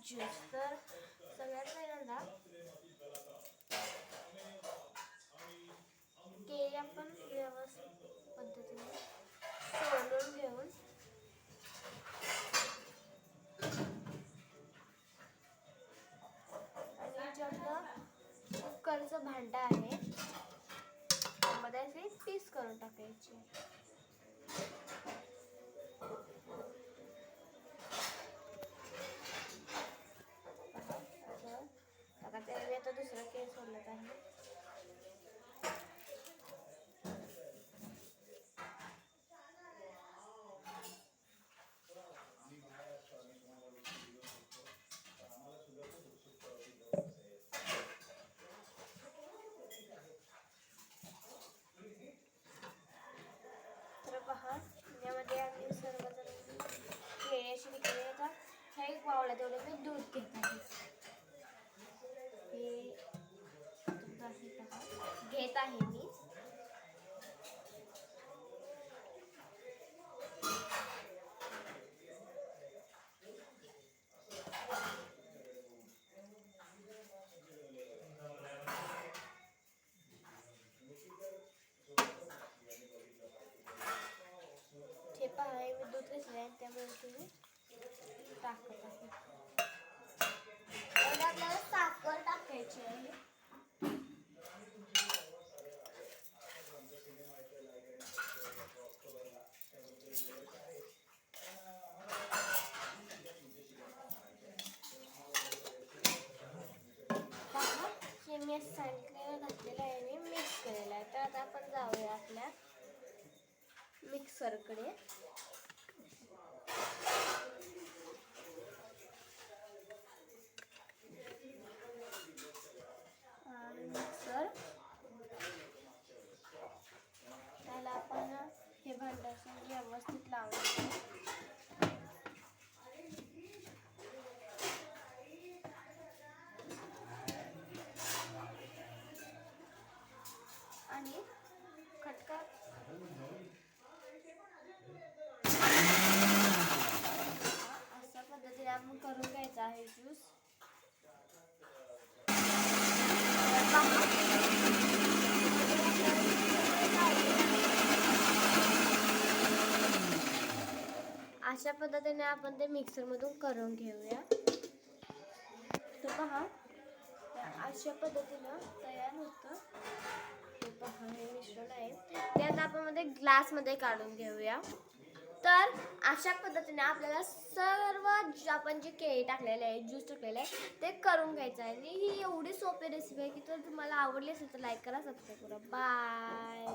Juice. तर सगळ्यात पहिल्यांदा केळी आपण व्यवस्थित पद्धतीने सोलून घेऊन आणि जे आपलं कुकरचं भांडं आहे त्यामध्ये असे पीस करून टाकायचे. आता त्यावेळी आता दुसरं केळी सोलत आहे. तर पहा यामध्ये आम्ही सर्वजण केळी अशी विकली आता ह्या एक वावला तेवढं मी दूध घेत आहे. हे दूध आहे पहा घेत आहे मी. हे पहा मी दूध घेतले आहे त्यामुळे तुम्ही टाकत आहे. आपल्याला साखर टाकायची आहे. हे मी सांगितलेलं घातलेलं आहे आणि मिक्स केलेलं आहे. तर आता आपण जाऊया आपल्या मिक्सरकडे. मिक्सर त्याला आपण हे भांडं व्यवस्थित लावायचं आणि खटका अशा पद्धतीने आपण करून घ्यायचा आहे ज्यूस. अशा पद्धतीने आपण ते मिक्सरमधून करून घेऊया. तर पहा अशा पद्धतीनं तयार होतं. हे पहा हे मिश्रण आहे ते आता आपण मध्ये ग्लासमध्ये काढून घेऊया. तर अशा पद्धतीने आपल्याला सर्व आपण जे केळी टाकलेले आहे ज्यूस टाकलेले आहे ते करून घ्यायचं आहे. आणि ही एवढी सोपी रेसिपी आहे की जर तुम्हाला आवडली असेल तर लाईक करा, सबस्क्राईब करा. बाय.